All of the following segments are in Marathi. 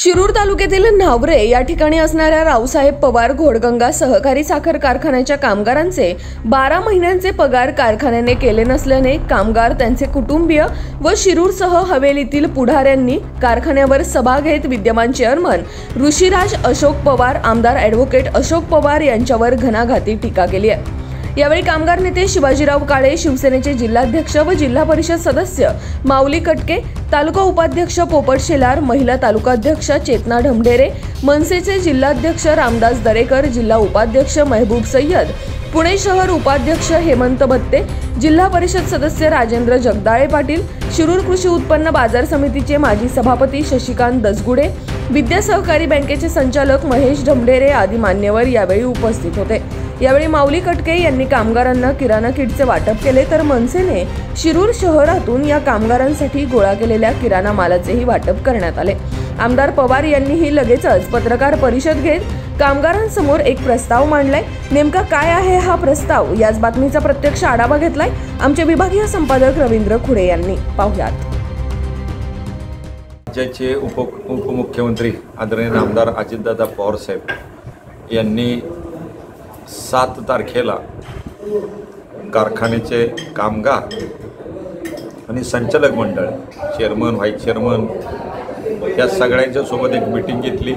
शिरूर तालुक्यातील न्हावरे या ठिकाणी असणाऱ्या रावसाहेब पवार घोडगंगा सहकारी साखर कारखान्याच्या कामगारांचे 12 महिन्यांचे पगार कारखान्याने केले नसल्याने कामगार, त्यांचे कुटुंबीय व शिरूरसह हवेलीतील पुढाऱ्यांनी कारखान्यावर सभा घेत विद्यमान चेअरमन ऋषिराज अशोक पवार, आमदार ॲडव्होकेट अशोक पवार यांच्यावर घणाघाती टीका केली आहे। यावेळी कामगार नेते शिवाजीराव काळे, शिवसेनेचे जिल्हाध्यक्ष व जिल्हा परिषद सदस्य माऊली कटके, तालुका उपाध्यक्ष पोपट शेलार, महिला तालुकाध्यक्ष चेतना ढमढेरे, मनसेचे जिल्हाध्यक्ष रामदास दरेकर, जिल्हा उपाध्यक्ष महबूब सय्यद, पुणे शहर उपाध्यक्ष हेमंत बत्ते, जिल्हा परिषद सदस्य राजेंद्र जगदाळे पाटील, शिरूर कृषी उत्पन्न बाजार समितीचे माजी सभापती शशिकांत दसगुडे, विद्या सहकारी बँकेचे संचालक महेश ढमढेरे आदी मान्यवर यावेळी उपस्थित होते। यावेळी माऊली कटके यांनी कामगारांना किराणा किटचे वाटप केले, तर मनसेने शिरूर शहरातून या कामगारांसाठी गोळा केलेल्या किराणा मालाचेही वाटप करण्यात आले। आमदार पवार यांनीही लगेचच पत्रकार परिषद घेत कामगारांसमोर एक प्रस्ताव मांडलाय। नेमका काय आहे हा प्रस्ताव, याच बातमीचा प्रत्यक्ष आढावा घेतलाय आमचे विभागीय संपादक रवींद्र खुडे यांनी। पाहुयात। राज्याचे उपमुख्यमंत्री आदरणीय आमदार अजितदादा पवार साहेब यांनी 7 तारखेला कारखान्याचे कामगार आणि संचालक मंडळ, चेअरमन, व्हाईस चेअरमन या सगळ्यांच्या सोबत एक मीटिंग घेतली।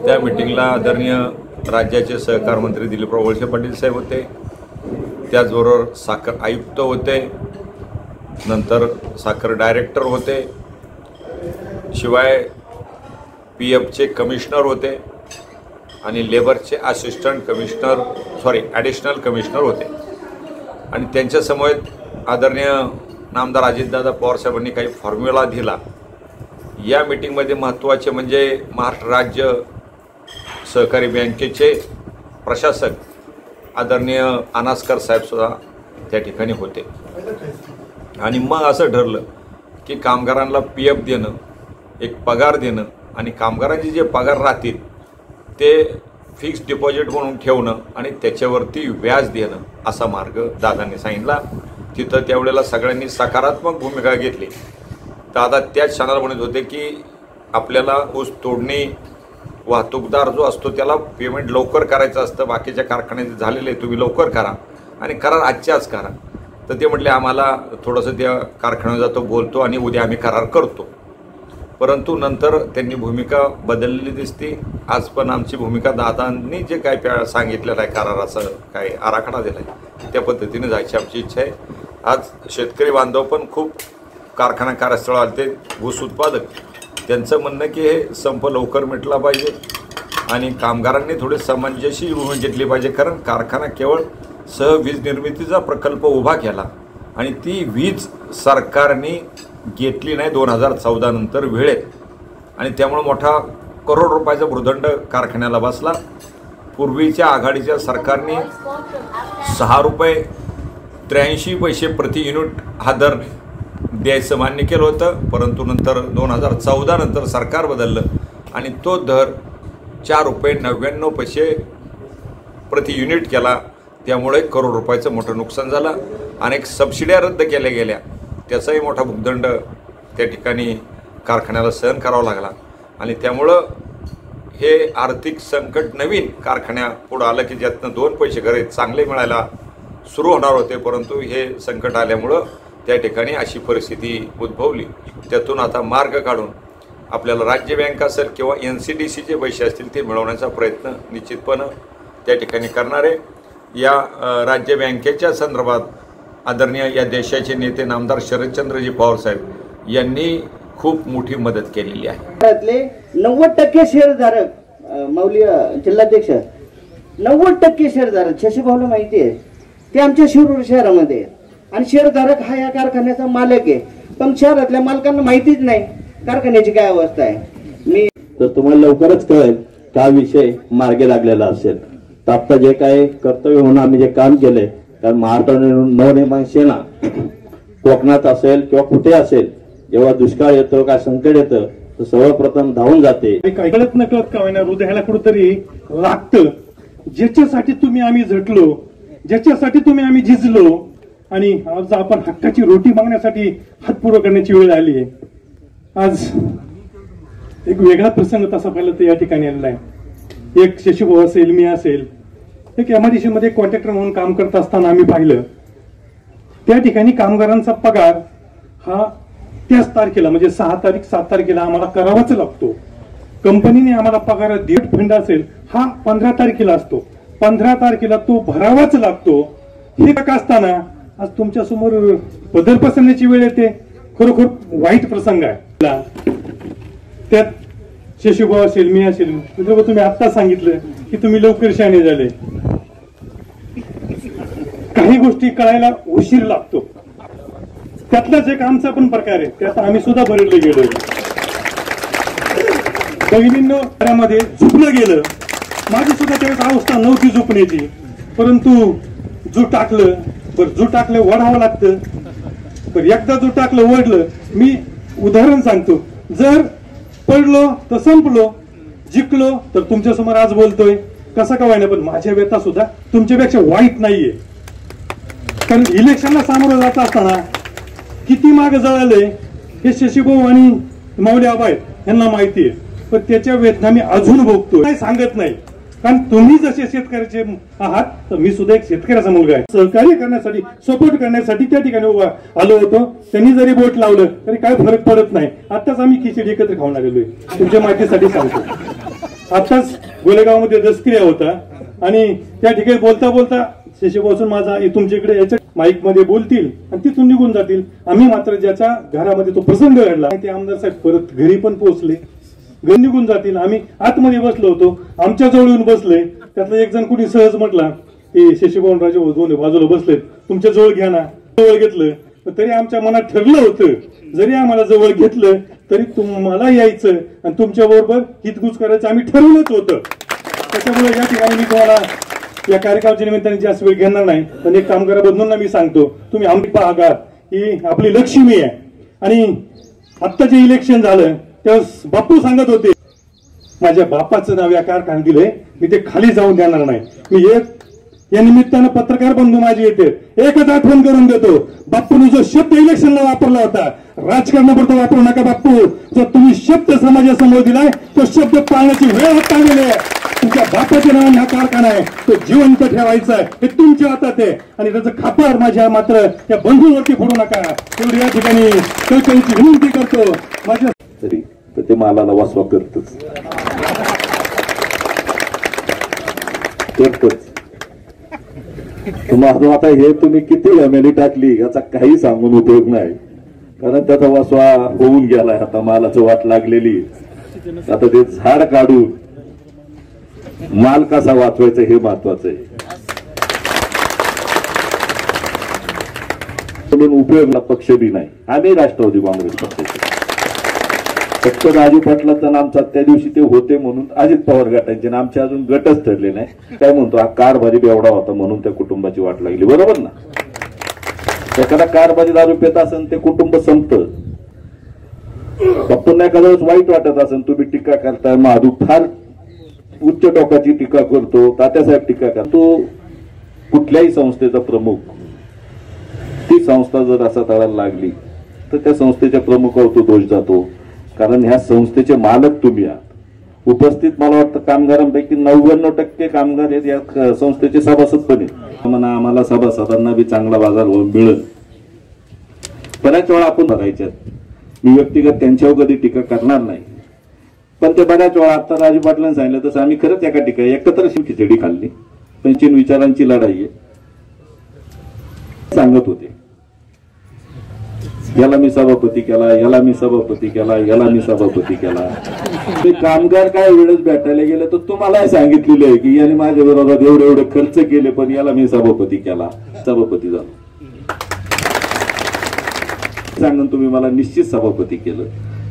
त्या मीटिंगला आदरणीय राज्याचे सहकार मंत्री दिलीपराव वळसे पाटील साहेब होते, त्याचबरोबर साखर आयुक्त होते, नंतर साखर डायरेक्टर होते, शिवाय PFचे कमिशनर होते आणि लेबरचे ॲडिशनल कमिशनर होते। आणि त्यांच्या समवेत आदरणीय नामदार अजितदादा पवार साहेबांनी काही फॉर्म्युला दिला। या मीटिंगमध्ये महत्त्वाचे म्हणजे महाराष्ट्र राज्य सहकारी बँकेचे प्रशासक आदरणीय अनास्कर साहेबसुद्धा त्या ठिकाणी होते। आणि मग असं ठरलं की कामगारांना PF देणं, एक पगार देणं आणि कामगारांचे जे पगार राहतील ते फिक्स डिपॉझिट म्हणून ठेवणं आणि त्याच्यावरती व्याज देणं असा मार्ग दादांनी सांगितला। तिथं त्यावेळेला सगळ्यांनी सकारात्मक भूमिका घेतली। दादा त्याच क्षणाला म्हणत होते की आपल्याला ऊस तोडणी वाहतूकदार जो असतो त्याला पेमेंट लवकर करायचं असतं, बाकीच्या कारखान्यात झालेले तुम्ही लवकर करा आणि करार आजच्याच करा। तर ते म्हटले आम्हाला थोडंसं त्या कारखान्यावर जातो, बोलतो आणि उद्या आम्ही करार करतो। परंतु नंतर त्यांनी भूमिका बदललेली दिसते। आज पण आमची भूमिका दादांनी जे काय सांगितलेलं आहे, कराराचा काय आराखडा दिला आहे त्या पद्धतीने जायची आमची इच्छा आहे। आज शेतकरी बांधव पण खूप कारखाना कार्यस्थळ आले, ऊस उत्पादक, त्यांचं म्हणणं की हे संप लवकर मिटला पाहिजे आणि कामगारांनी थोडी समंजसी भूमिका घेतली पाहिजे, कारण कारखाना केवळ वीज निर्मितीचा प्रकल्प उभा केला आणि ती वीज सरकारने घेतली नाही 2014 नंतर वेळेत, आणि त्यामुळे मोठा करोड रुपयाचा भूर्दंड कारखान्याला बसला। पूर्वीच्या आघाडीच्या सरकारने 6 रुपये 83 पैसे प्रति युनिट हा दर द्यायचं मान्य केलं होतं, परंतु नंतर 2014 नंतर सरकार बदललं आणि तो दर 4 रुपये 99 पैसे प्रति युनिट केला। त्यामुळे करोड रुपयाचं मोठं नुकसान झालं। अनेक सबसिड्या रद्द केल्या गेल्या, त्याचाही मोठा भूर्दंड त्या ठिकाणी कारखान्याला सहन करावा लागला। आणि त्यामुळं हे आर्थिक संकट नवीन कारखान्यापुढं आलं की ज्यातनं 2 पैसे घरे चांगले मिळायला सुरू होणार होते, परंतु हे संकट आल्यामुळं त्या ठिकाणी अशी परिस्थिती उद्भवली। त्यातून आता मार्ग काढून आपल्याला राज्य बँक असेल किंवा NCDC जे पैसे असतील ते मिळवण्याचा प्रयत्न निश्चितपणे त्या ठिकाणी करणार आहे। या राज्य बँकेच्या संदर्भात आदरणीय या देशाचे नेते नामदार शरदचंद्रजी पवार साहेब यांनी खूप मोठी मदत केलेली आहे। 90% शेअरधारक माऊली जिल्हाध्यक्ष 90% शेअरधारक शशीभाऊला माहिती आहे ते आमच्या शिरूर शहरामध्ये आणि शेअरधारक हा या कारखान्याचा मालक आहे, पण शहरातल्या मालकांना माहितीच नाही कारखान्याची काय अवस्था आहे। मी तर तुम्हाला लवकरच कळेल का विषय मार्गे लागलेला असेल। तर आता जे काय कर्तव्य म्हणून आम्ही जे काम केलंय, कारण महाराष्ट्र नवनिर्माण सेना कोकणात असेल किंवा कुठे असेल, जेव्हा दुष्काळ येतो काय संकट येतं तर सर्वप्रथम धावून जाते। कळत नकळत का होईना हृदयाला कुठेतरी लागतं, ज्याच्यासाठी तुम्ही आम्ही झटलो, ज्याच्यासाठी तुम्ही आम्ही झिजलो आणि आज आपण हक्काची रोटी मागण्यासाठी हात पुढे करण्याची वेळ आली आहे। आज एक वेगळा प्रसंग तसा पाहिलं तर या ठिकाणी आलेला आहे. एक शशीभाऊ असेल, मी असेल, एक MIDC मध्ये कॉन्ट्रॅक्टर म्हणून काम करत असताना आम्ही पाहिलं त्या ठिकाणी कामगारांचा पगार हा त्याच तारखेला म्हणजे 6 तारीख 7 तारखेला आम्हाला करावाच लागतो. कंपनीने आम्हाला पगार डेट फंड असेल हा 15 तारखेला असतो. 15 तारखेला तो भरावाच लागतो. हे का असताना आज तुमच्या समोर बदल पसरण्याची वेळ येते. खरोखर वाईट प्रसंग आहे. त्यात शशीभाऊ असेल, मी असेल, मित्र तुम्ही आता सांगितलं की तुम्ही लवकर शहाणे झाले. काही गोष्टी कळायला उशीर लागतो. त्यातलाच एक आमचा पण प्रकार आहे. त्यात आम्ही सुद्धा भरडले गेलो. बहिणींनो घरामध्ये झोपलं गेलं. माझी सुद्धा त्यावेळेस अवस्था नव्हती झोपण्याची, परंतु जो टाकलं बरं, जो टाकलं वडावं लागतं. पण एकदा जो टाकलं वडलं. मी उदाहरण सांगतो. जर पडलो तर संपलो, जिंकलो तर तुमच्या समोर आज बोलतोय. कसा का व्हायना पण माझ्या व्यथा सुद्धा तुमच्यापेक्षा वाईट नाहीये. कारण इलेक्शनला सामोरं जात असताना किती मागे जळाले हे शशीभाऊ आणि माऊली आबा आहेत यांना माहिती आहे. पण त्याच्या वेदना मी अजून भोगतो. काही सांगत नाही. कारण तुम्ही जसे शेतकऱ्याचे आहात तर मी सुद्धा एक शेतकऱ्याचा मुलगा आहे. सहकार्य करण्यासाठी, सपोर्ट करण्यासाठी त्या ठिकाणी उभा आलो होतो. त्यांनी जरी बोट लावलं तरी काय फरक पडत नाही. आताच आम्ही खिचडी एकत्र खाऊन आलेलो आहे. तुमच्या माहितीसाठी सांगतो. आताच गोलेगावमध्ये दसक्रिया होता आणि त्या ठिकाणी बोलता बोलता शशीभाऊ माझा तुमच्या इकडे याच्या माईक मध्ये बोलतील आणि तिथून निघून जातील. आम्ही मात्र ज्याच्या घरामध्ये तो प्रसंग घडला ते आमदार साहेब परत घरी पण पोहोचले. घरी निघून जातील. आम्ही आतमध्ये बसलो होतो. आमच्या जवळ येऊन बसले. त्यातला एक जण कुणी सहज म्हटला की शशीभाऊ राजे दोन्ही बाजूला बसलेत, तुमच्या जवळ घ्या ना. जवळ घेतलं. तरी आमच्या मनात ठरलं होतं जरी आम्हाला जवळ घेतलं तरी तुम्हाला यायचं आणि तुमच्या बरोबर हितगुज करायचं आम्ही ठरवलंच होतं. त्याच्यामुळे या ठिकाणी मी तुम्हाला या कार्यक्रमाच्या निमित्ताने जास्त वेळ घेणार नाही. पण एक कामगाराबद्दल मी सांगतो, तुम्ही आम्ही पाहता ही आपली लक्ष्मी आहे. आणि आत्ता जे इलेक्शन झालं तेव्हा बापू सांगत होते माझ्या बापाचं नाव या कारखान्यात दिलंय, मी ते खाली जाऊन देणार नाही. मी या निमित्तानं पत्रकार बंधू माझे येते एकच आठवण करून देतो. बापूने जो शब्द इलेक्शनला वापरला होता, राजकारणापुरता वापरू नका बापू. जो तुम्ही शब्द समाजासमोर दिलाय तो शब्द पाळण्याची वेळ हात आलेली आहे. तुमच्या बापाच्या नावाने हा कारखाना आहे तो जिवंत ठेवायचा आहे. हे तुमच्या हातात आहे आणि त्याचं खापर माझ्या मात्र या बंधूंवरती फोडू नका एवढी या ठिकाणी कळकळीची विनंती करतो. माझ्या तरी तर ते मालाला वासवा करतच. तुम्हाला आता हे तुम्ही किती MLA टाकली याचा काही सांगून उपयोग नाही. कारण त्याचा वासवा होऊन गेलाय. आता मालाचं वाट लागलेली. आता ते झाड काढून माल कसा वाचवायचा हे महत्वाचं आहे. म्हणून उपयोगला पक्ष बी नाही. आम्ही राष्ट्रवादी काँग्रेस पक्षाचे. फक्त राजू पाटलाचा नामचा त्या दिवशी ते होते म्हणून अजित पवार गटांचे आमचे अजून गटच ठरले नाही. काय म्हणतो हा कारभारी बेवडा होता म्हणून त्या कुटुंबाची वाट लागली. बरोबर ना. एखादा कारभारी दारू पेत असेल ते कुटुंब संपतं. बापूंना एखाद्या वेळेस वाईट वाटत असेल तुम्ही टीका करताय. महादू फार उच्च टोकाची टीका करतो. तात्यासाहेब टीका करतो. कुठल्याही संस्थेचा प्रमुख ती संस्था जर असा तळायला लागली तर त्या संस्थेच्या प्रमुखावर तो दोष जातो. कारण ह्या संस्थेचे मालक तुम्ही आहात. उपस्थित मला वाटतं कामगारांपैकी 99% कामगार आहेत या संस्थेचे सभासद पण आहेत. म्हणा आम्हाला सभासदांना बी चांगला बाजार मिळेल. बऱ्याच वेळा आपण बघायच्यात. मी व्यक्तिगत त्यांच्यावर कधी टीका करणार नाही. पण ते बऱ्याच वेळा आता राजू पाटलांनी सांगितलं तसं आम्ही खरंच एका ठिकाणी एकत्र खिचडी खाल्ली. पंचीन विचारांची लढाई आहे. सांगत होते याला मी सभापती केला, याला मी सभापती केला, याला मी सभापती केला. ते कामगार काय वेळेस भेटायला गेले तर तुम्हाला सांगितलेलं आहे की याने माझ्या विरोधात एवढे खर्च केले पण याला मी सभापती केला, सभापती झालो. सांगून तुम्ही मला निश्चित सभापती केलं.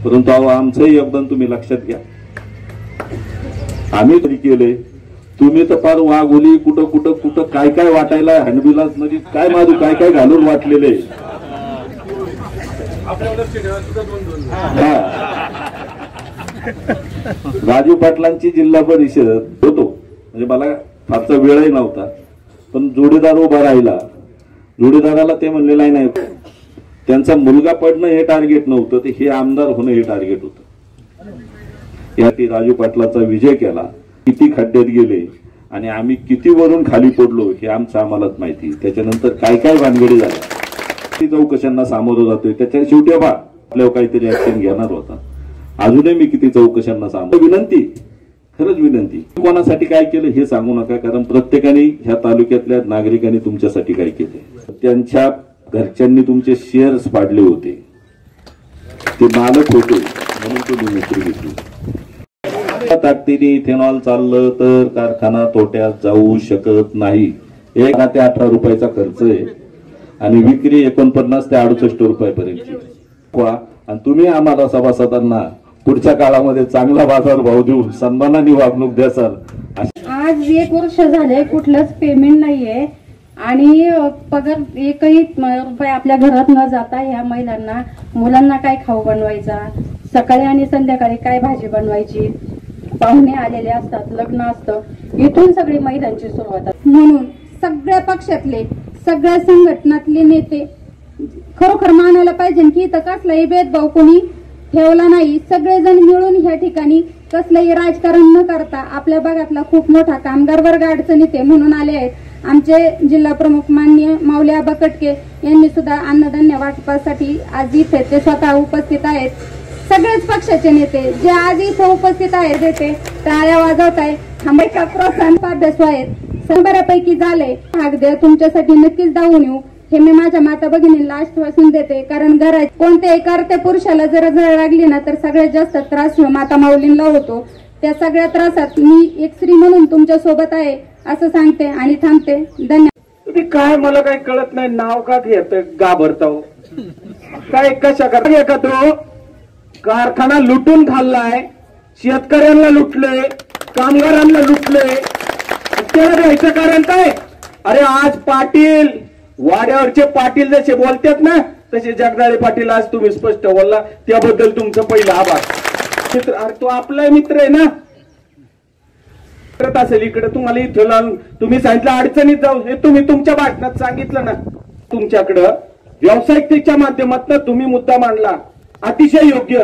परंतु आमचंही योगदान तुम्ही लक्षात घ्या. आम्ही तरी केले. तुम्ही तर फार वाघोली कुठं कुठं कुठं काय काय वाटायला हंडबिला म्हणजे काय माझं काय काय घालून वाटलेले. राजू पाटलांची जिल्हा परिषद होतो म्हणजे मला फारसा वेळही नव्हता. पण जोडीदार उभा राहिला. जोडीदाराला ते म्हणलेलं नाही त्यांचा मुलगा पडणं हे टार्गेट नव्हतं, ते हे आमदार होणं हे टार्गेट होतं. यासाठी राजू पाटलाचा विजय केला. किती खड्ड्यात गेले आणि आम्ही किती वरून खाली पडलो हे आम्हालाच माहिती. त्याच्यानंतर काय काय भानगडी झाल्या, किती चौकशांना सामोरं जातोय. त्याच्या शेवटी आपल्यावर काहीतरी ऍक्शन घेणार होता. अजूनही मी किती चौकशांना सामोरं. विनंती, खरंच विनंती, कोणासाठी काय केलं हे सांगू नका, कारण प्रत्येकाने ह्या तालुक्यातल्या नागरिकांनी तुमच्यासाठी काय केले. त्यांच्या घरच्यांनी तुमचे शेअर्स पाडले होते, ते मालक होते म्हणून तुम्ही नोकरी घेतली. ताकदीने इथेनॉल चाललं तर कारखाना तोट्यात जाऊ शकत नाही. 1 ते 18 रुपयाचा खर्च आहे आणि विक्री 49 ते 68 रुपयापर्यंतची. आणि तुम्ही आम्हाला सभासदांना पुढच्या काळामध्ये चांगला बाजार भाव देऊन सन्मानाने वागणूक द्याल. आज 1 वर्ष झाले कुठलंच पेमेंट नाहीये आणि पगार एकही रुपये आपल्या घरात न जाता ह्या महिलांना, मुलांना काय खाऊ बनवायचा, सकाळी आणि संध्याकाळी काय भाजी बनवायची, पाहुणे आलेले असतात, लग्न असतं, इथून सगळी महिलांची सुरुवात. म्हणून सगळ्या पक्षातले, सगळ्या संघटनातले नेते खरोखर मानायला पाहिजे की इथं कसलाही भेदभाव कोणी ठेवला नाही. सगळेजण मिळून ह्या ठिकाणी कसलंही राजकारण न करता आपल्या भागातला खूप मोठा कामगार वर्ग अडचणीत आहे म्हणून आले आहेत. आमचे जिल्हा प्रमुख माननीय माऊली आबा कटके यांनी सुद्धा अन्नधान्य वाटपासाठी आज इथे ते स्वतः उपस्थित आहेत. सगळेच पक्षाचे नेते जे आज इथे उपस्थित आहेत ते टाळ्या वाजवत आहे, थांबायचा प्रोत्साहन अभ्यास आहेत. बऱ्यापैकी झाले. भाग द्या, तुमच्यासाठी नक्कीच धावून येऊ हे मी माझ्या माता भगिनींना आश्वासन देते. कारण घरात कोणत्याही कर्त्या पुरुषाला जर झळ लागली ना तर सगळ्यात जास्त त्रास माता माऊलींना होतो. त्या सगळ्या त्रासात मी एक स्त्री म्हणून तुमच्या सोबत आहे असं सांगते आणि थांबते. धन्यवाद. तुम्ही काय, मला काही कळत नाही, नाव का घेत घाबरताव काय, कशा करता एकत्र कारखाना लुटून खाल्लाय, शेतकऱ्यांना लुटलंय, कामगारांना लुटलंय. त्याला घ्यायचं कारण काय? अरे आज पाटील, वाड्यावरचे पाटील जसे बोलतात ना तसे जगदाळे पाटील आज तुम्ही स्पष्ट बोलला, त्याबद्दल तुमचं पहिलं आभार. अरे तो आपला मित्र आहे ना, करत असेल इकडे तुम्हाला इथं लावून तुम्ही सांगितलं अडचणीत जाऊ, हे तुम्ही तुमच्या भाषणात सांगितलं ना. तुमच्याकडं व्यावसायिकतेच्या माध्यमातून तुम्ही मुद्दा मांडला, अतिशय योग्य.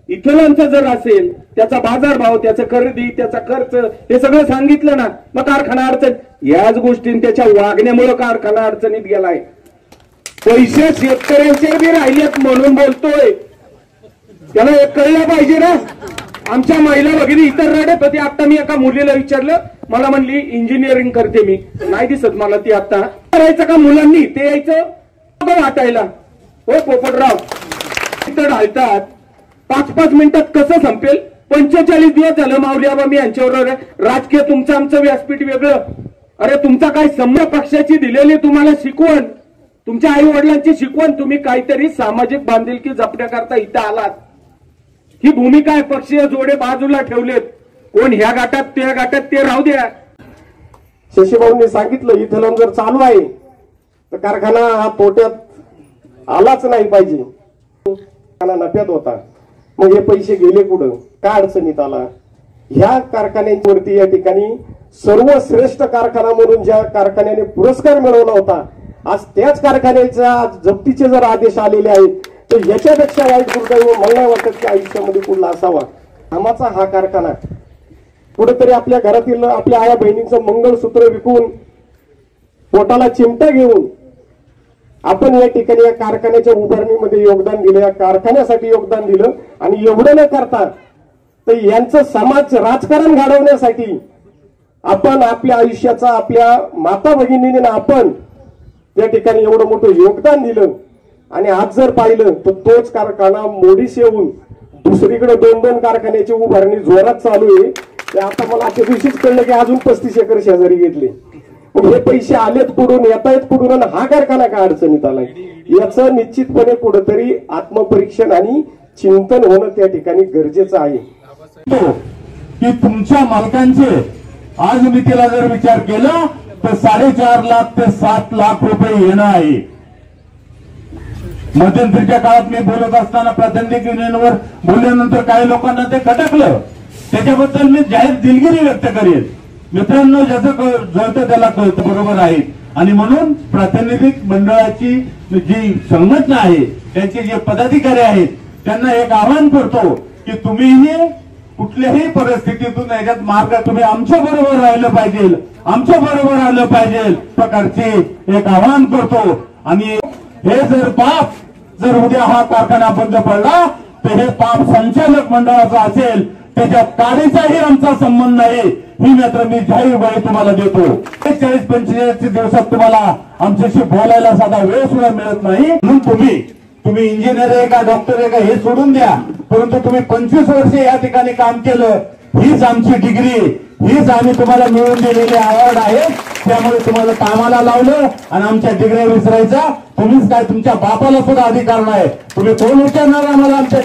इथलांचं जर असेल त्याचा बाजारभाव, त्याचं खरेदी, त्याचा खर्च हे सगळं सांगितलं ना, मग कारखाना अडचण. याच गोष्टी त्याच्या वागण्यामुळे कारखाना अडचणीत गेलाय. पैसे शेतकऱ्यांचे बी राहिलेत म्हणून बोलतोय, त्याला एक कळलं पाहिजे ना. आमच्या महिला वगैरे इतर रडत होती. आता मी एका मुलीला विचारलं, मला म्हणली इंजिनिअरिंग करते मी, नाही दिसत मला ती. आता करायचं का मुलांनी ते यायचं वाटायला. हो पोपटराव, इथं ढालतात 5-5 मिनिटात कसं संपेल? 45 दिवस झालं माऊली आबा मी यांच्यावर राजकीय, तुमचं आमचं व्यासपीठ वेगळं. अरे तुमचा काय समजा पक्षाची दिलेली तुम्हाला शिकवण, तुमच्या आई वडिलांची शिकवण, तुम्ही काहीतरी सामाजिक बांधिलकी जपण्याकरता इथं आलात. ही भूमिका आहे. पक्षीय जोडे बाजूला ठेवलेत, कोण ह्या गाठात त्या गाठात, ते राहू द्या. शशीभाऊंनी सांगितलं इथं जर चालू आहे तर कारखाना हा तोट्यात आलाच नाही पाहिजे, कारखाना नफ्यात होता. मग हे पैसे गेले कुठं, काय अडचणीत आला? ह्या कारखान्यांवरती या ठिकाणी सर्वश्रेष्ठ कारखाना म्हणून ज्या कारखान्याने पुरस्कार मिळवला होता, आज त्याच कारखान्याचा जप्तीचे जर आदेश आलेले आहेत तर याच्यापेक्षा वाईट दुर्दैव मला नाही वाटत की आयुष्यामध्ये कुठला असावा. आमाचा हा कारखाना कुठेतरी आपल्या घरातील आपल्या आया बहिणींचं मंगळसूत्र विकून पोटाला चिमटा घेऊन आपण या ठिकाणी या कारखान्याच्या उभारणीमध्ये योगदान दिलं, या कारखान्यासाठी योगदान दिलं. आणि एवढं न करता तर यांचं समाज राजकारण घडवण्यासाठी आपण आपल्या आयुष्याचा, आपल्या माता भगिनीने आपण त्या ठिकाणी एवढं मोठं योगदान दिलं. आणि आज जर पाहिलं तर तोच कारखाना मोडीस येऊन दुसरीकडे 2-2 कारखान्याची उभारणी जोरात चालू आहे. आता मला आजच्या दिवशीच कळलं की अजून 35 एकर शेजारी घेतले. मग हे पैसे आलेत कुठून, येत आहेत कुठून, आणि हा कारखाना का अडचणीत आलाय? याचं निश्चितपणे कुठंतरी आत्मपरीक्षण आणि चिंतन होणं त्या ठिकाणी गरजेचं आहे. की तुमच्या मालकांचे आज मितीला जर विचार केला तर 4.5 लाख ते 7 लाख रुपये येणं आहे. मध्यंतरीच्या काळात मी बोलत असताना प्रातिनिधिक युनियनवर बोलल्यानंतर काही लोकांना ते खटकलं. त्याच्याबद्दल मी जाहीर दिलगिरी व्यक्त करेन. मित्रांनो, ज्याचं जळतं त्याला कळतं, बरोबर आहे. आणि म्हणून प्रातिनिधिक मंडळाची जी संघटना आहे, त्यांचे जे पदाधिकारी आहेत, त्यांना एक आवाहन करतो की तुम्हीही कुठल्याही परिस्थितीतून याच्यात मार्ग तुम्ही आमच्या बरोबर राहिलं पाहिजे, आमच्या बरोबर आलं पाहिजे प्रकारचे एक आवाहन करतो. आणि हे जर पाप जर उद्या हा कारखाना बंद पडला तर हे पाप संचालक मंडळाचं असेल, त्याच्यात काडीचाही आमचा संबंध नाही. ही मात्र मी जाहीर बाई तुम्हाला देतो. 40-45 दिवसात तुम्हाला आमच्याशी बोलायला साधा वेळ सुद्धा मिळत नाही. म्हणून तुम्ही इंजिनियर आहे का डॉक्टर आहे का हे सोडून द्या, परंतु तुम्ही 25 वर्ष या ठिकाणी काम केलं, हीच आमची डिग्री, हीच आम्ही तुम्हाला मिळवून दिलेले अवॉर्ड आहे. त्यामुळे तुम्हाला कामाला लावलं आणि आमच्या डिग्र्या विसरायचा तुम्हीच काय, तुमच्या बापाला सुद्धा अधिकार नाही. तुम्ही कोण विचारणार आम्हाला आमच्या